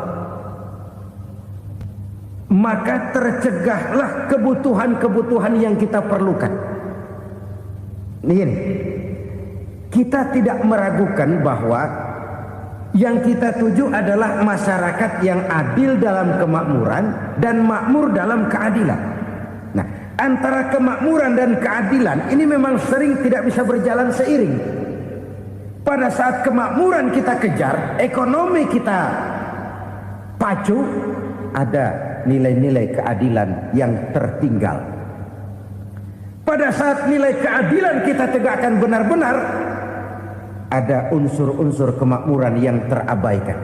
Maka tercegahlah kebutuhan-kebutuhan yang kita perlukan. Ini, kita tidak meragukan bahwa yang kita tuju adalah masyarakat yang adil dalam kemakmuran dan makmur dalam keadilan. Nah, antara kemakmuran dan keadilan ini memang sering tidak bisa berjalan seiring. Pada saat kemakmuran kita kejar, ekonomi kita pacu, ada nilai-nilai keadilan yang tertinggal. Pada saat nilai keadilan kita tegakkan benar-benar, ada unsur-unsur kemakmuran yang terabaikan.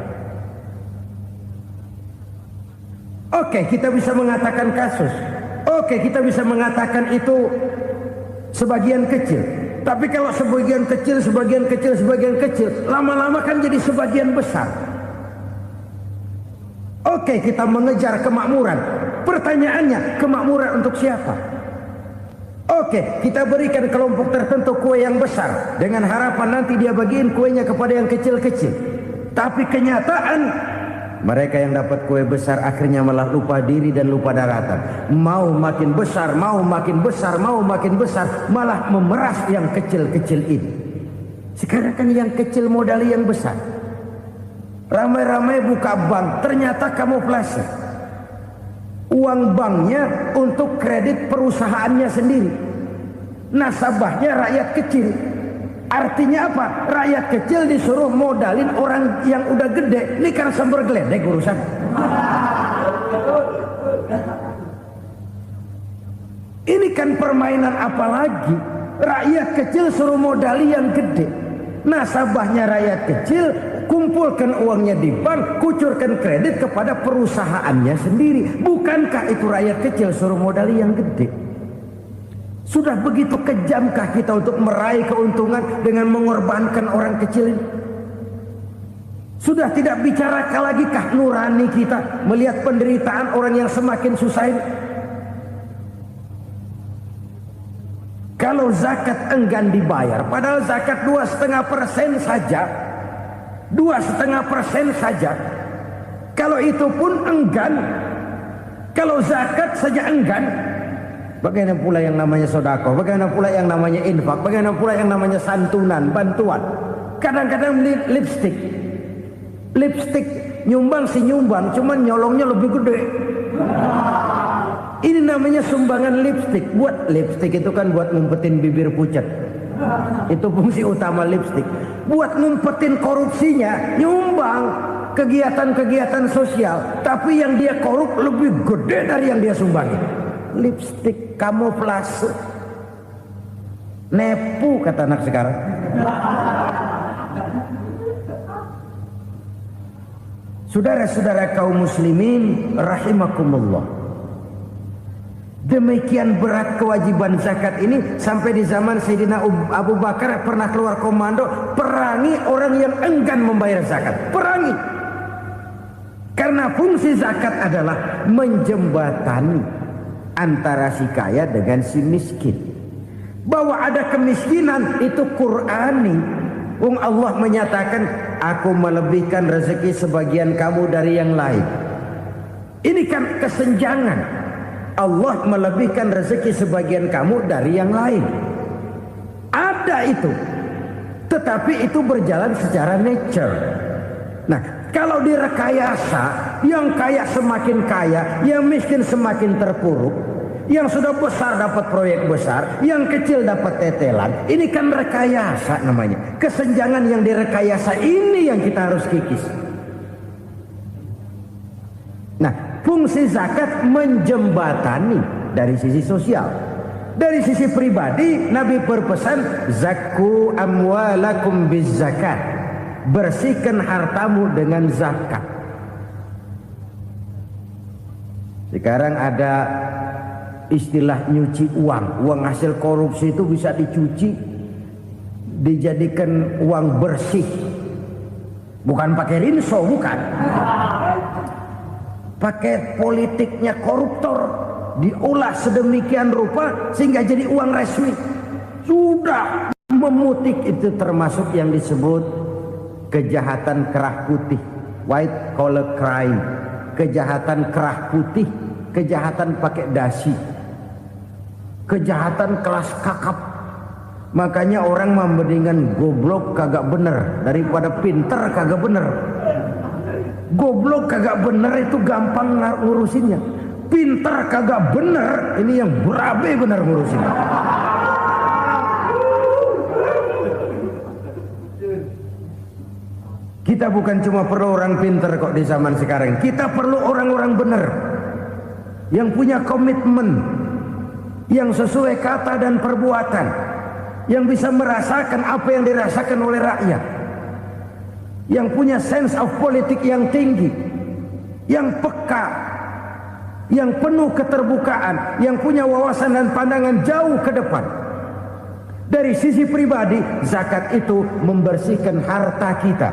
Oke, kita bisa mengatakan kasus. Oke, kita bisa mengatakan itu sebagian kecil. Tapi kalau sebagian kecil, lama-lama kan jadi sebagian besar. Oke, kita mengejar kemakmuran. Pertanyaannya, kemakmuran untuk siapa? Oke, kita berikan kelompok tertentu kue yang besar dengan harapan nanti dia bagiin kuenya kepada yang kecil-kecil. Tapi kenyataan mereka yang dapat kue besar akhirnya malah lupa diri dan lupa daratan. Mau makin besar, malah memeras yang kecil-kecil ini. Sekarang kan yang kecil modali yang besar. Ramai-ramai buka bank, ternyata kamuflase. Uang banknya untuk kredit perusahaannya sendiri. Nasabahnya rakyat kecil. Artinya apa? Rakyat kecil disuruh modalin orang yang udah gede. Ini kan sumber geledek urusan. Ini kan permainan apa lagi? Rakyat kecil suruh modali yang gede. Nasabahnya rakyat kecil, kumpulkan uangnya di bank, kucurkan kredit kepada perusahaannya sendiri. Bukankah itu rakyat kecil suruh modali yang gede? Sudah begitu kejamkah kita untuk meraih keuntungan dengan mengorbankan orang kecil ini? Sudah tidak bicara lagi kah nurani kita melihat penderitaan orang yang semakin susah ini? Kalau zakat enggan dibayar, padahal zakat 2,5% saja, 2,5% saja. Kalau itu pun enggan, kalau zakat saja enggan, bagaimana pula yang namanya sedekah, bagaimana pula yang namanya infak, bagaimana pula yang namanya santunan, bantuan. Kadang-kadang lipstick nyumbang si nyumbang, cuman nyolongnya lebih gede. Ini namanya sumbangan lipstick. Buat lipstick itu kan buat ngumpetin bibir pucat. Itu fungsi utama lipstick. Buat ngumpetin korupsinya, nyumbang kegiatan-kegiatan sosial. Tapi yang dia korup lebih gede dari yang dia sumbangi. Lipstick kamuflase. Nepu kata anak sekarang. Saudara-saudara kaum muslimin rahimakumullah. Demikian berat kewajiban zakat ini sampai di zaman Sayyidina Abu Bakar pernah keluar komando perangi orang yang enggan membayar zakat. Perangi. Karena fungsi zakat adalah menjembatani antara si kaya dengan si miskin. Bahwa ada kemiskinan itu Qur'ani. Allah menyatakan, aku melebihkan rezeki sebagian kamu dari yang lain. Ini kan kesenjangan. Allah melebihkan rezeki sebagian kamu dari yang lain. Ada itu. Tetapi itu berjalan secara nature. Nah, kalau direkayasa, yang kaya semakin kaya, yang miskin semakin terpuruk, yang sudah besar dapat proyek besar, yang kecil dapat tetelan. Ini kan rekayasa namanya. Kesenjangan yang direkayasa ini yang kita harus kikis. Nah, fungsi zakat menjembatani dari sisi sosial. Dari sisi pribadi, Nabi berpesan, zakku amwalakum biz zakat. Bersihkan hartamu dengan zakat. Sekarang ada istilah nyuci uang. Uang hasil korupsi itu bisa dicuci, dijadikan uang bersih. Bukan pakai rinso, bukan. Pakai politiknya koruptor, diolah sedemikian rupa sehingga jadi uang resmi. Sudah memutik, itu termasuk yang disebut kejahatan kerah putih, white collar crime. Kejahatan kerah putih, kejahatan pakai dasi, kejahatan kelas kakap. Makanya orang mendingan goblok kagak bener daripada pinter kagak bener. Goblok kagak bener itu gampang ngurusinnya. Pinter kagak bener, ini yang berabe bener ngurusinnya. Kita bukan cuma perlu orang pinter kok di zaman sekarang. Kita perlu orang-orang bener yang punya komitmen, yang sesuai kata dan perbuatan, yang bisa merasakan apa yang dirasakan oleh rakyat, yang punya sense of politik yang tinggi, yang peka, yang penuh keterbukaan, yang punya wawasan dan pandangan jauh ke depan. Dari sisi pribadi, zakat itu membersihkan harta kita.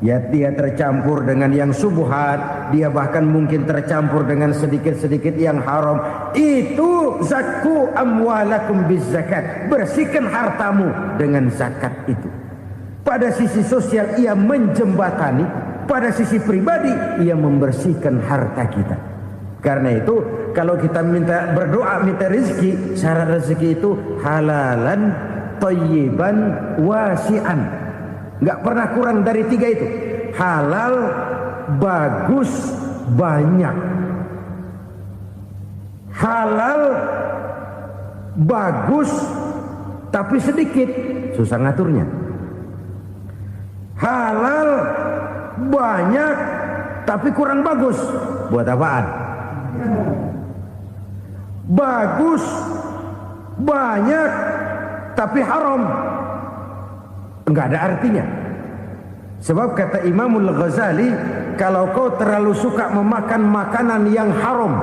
Ya, dia tercampur dengan yang subuhat, dia bahkan mungkin tercampur dengan sedikit-sedikit yang haram. Itu zakku amwalakum bizzakat. Bersihkan hartamu dengan zakat itu. Pada sisi sosial ia menjembatani, pada sisi pribadi ia membersihkan harta kita. Karena itu kalau kita minta berdoa minta rezeki, syarat rezeki itu halalan thayyiban wasi'an. Nggak pernah kurang dari 3 itu. Halal, bagus, banyak. Halal, bagus, tapi sedikit, susah ngaturnya. Halal, banyak, tapi kurang bagus. Buat apaan? Bagus, banyak, tapi haram. Enggak ada artinya. Sebab kata Imamul Ghazali, kalau kau terlalu suka memakan makanan yang haram,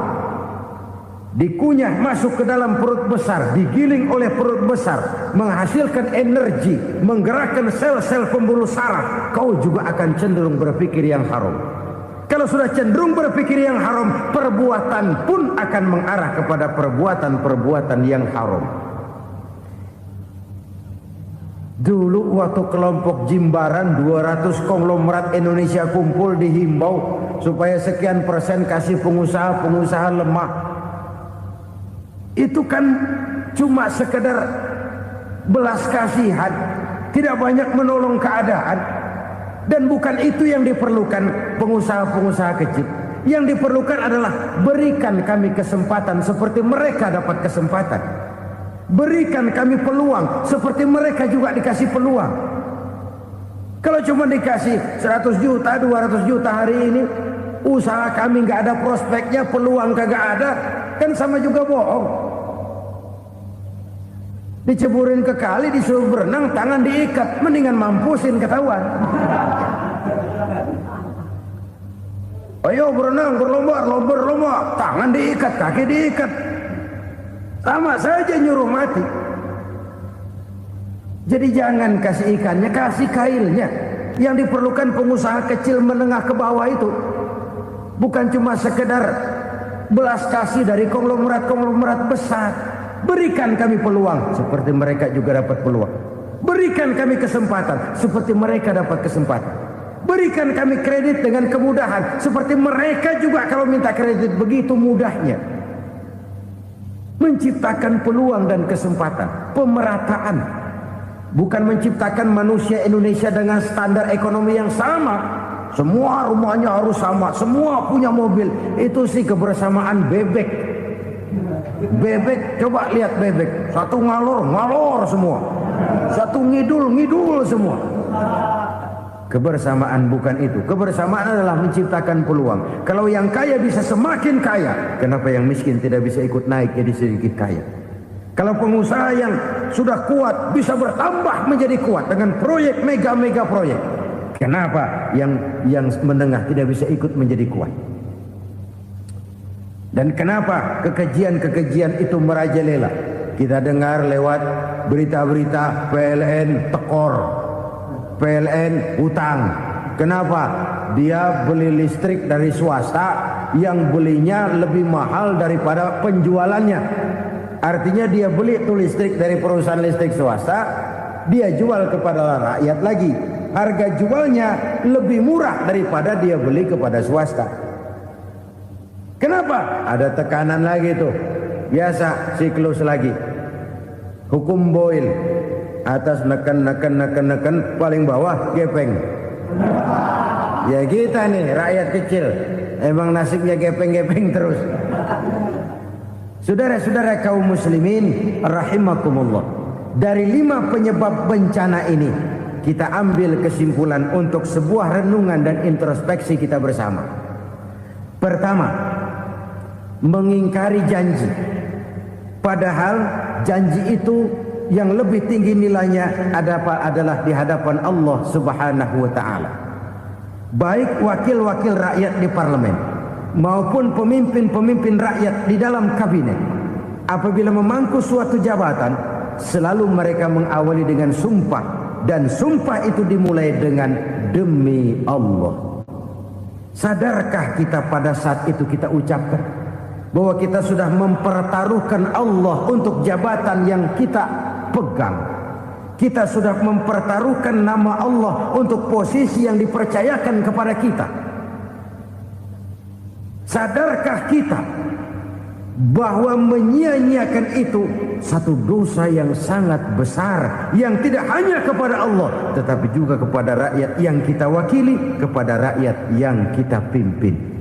dikunyah masuk ke dalam perut besar, digiling oleh perut besar, menghasilkan energi, menggerakkan sel-sel pembuluh saraf, kau juga akan cenderung berpikir yang haram. Kalau sudah cenderung berpikir yang haram, perbuatan pun akan mengarah kepada perbuatan-perbuatan yang haram. Dulu waktu kelompok Jimbaran 200 konglomerat Indonesia kumpul, dihimbau supaya sekian persen kasih pengusaha-pengusaha lemah. Itu kan cuma sekedar belas kasihan, tidak banyak menolong keadaan. Dan bukan itu yang diperlukan pengusaha-pengusaha kecil. Yang diperlukan adalah berikan kami kesempatan seperti mereka dapat kesempatan. Berikan kami peluang seperti mereka juga dikasih peluang. Kalau cuma dikasih 100 juta, 200 juta hari ini, usaha kami nggak ada prospeknya, peluang kagak ada, kan sama juga bohong. Diceburin ke kali, disuruh berenang, tangan diikat, mendingan mampusin ketahuan. Ayo berenang, berlomba, tangan diikat, kaki diikat. Sama saja nyuruh mati. Jadi jangan kasih ikannya, kasih kailnya. Yang diperlukan pengusaha kecil menengah ke bawah itu bukan cuma sekedar belas kasih dari konglomerat-konglomerat besar. Berikan kami peluang seperti mereka juga dapat peluang. Berikan kami kesempatan seperti mereka dapat kesempatan. Berikan kami kredit dengan kemudahan seperti mereka juga kalau minta kredit begitu mudahnya. Menciptakan peluang dan kesempatan, pemerataan, bukan menciptakan manusia Indonesia dengan standar ekonomi yang sama. Semua rumahnya harus sama, semua punya mobil. Itu sih kebersamaan bebek. Bebek, coba lihat bebek, satu ngalor semua, satu ngidul semua. Kebersamaan bukan itu. Kebersamaan adalah menciptakan peluang. Kalau yang kaya bisa semakin kaya, kenapa yang miskin tidak bisa ikut naik jadi sedikit kaya? Kalau pengusaha yang sudah kuat bisa bertambah menjadi kuat dengan proyek mega proyek, kenapa yang menengah tidak bisa ikut menjadi kuat? Dan kenapa kekejian itu merajalela? Kita dengar lewat berita-berita PLN tekor, PLN utang. Kenapa? Dia beli listrik dari swasta yang belinya lebih mahal daripada penjualannya. Artinya dia beli itu listrik dari perusahaan listrik swasta, dia jual kepada rakyat lagi. Harga jualnya lebih murah daripada dia beli kepada swasta. Kenapa? Ada tekanan lagi tuh. Biasa siklus lagi. Hukum Boyle. Atas neken, paling bawah gepeng. Ya kita nih rakyat kecil, emang nasibnya gepeng terus. Saudara-saudara kaum muslimin rahimakumullah, dari 5 penyebab bencana ini kita ambil kesimpulan untuk sebuah renungan dan introspeksi kita bersama. Pertama, mengingkari janji. Padahal janji itu yang lebih tinggi nilainya adalah di hadapan Allah Subhanahu wa taala. Baik wakil-wakil rakyat di parlemen maupun pemimpin-pemimpin rakyat di dalam kabinet, apabila memangku suatu jabatan, selalu mereka mengawali dengan sumpah, dan sumpah itu dimulai dengan demi Allah. Sadarkah kita pada saat itu kita ucapkan bahwa kita sudah mempertaruhkan Allah untuk jabatan yang kita pegang? Kita sudah mempertaruhkan nama Allah untuk posisi yang dipercayakan kepada kita. Sadarkah kita bahwa menyia-nyiakan itu satu dosa yang sangat besar, yang tidak hanya kepada Allah tetapi juga kepada rakyat yang kita wakili, kepada rakyat yang kita pimpin.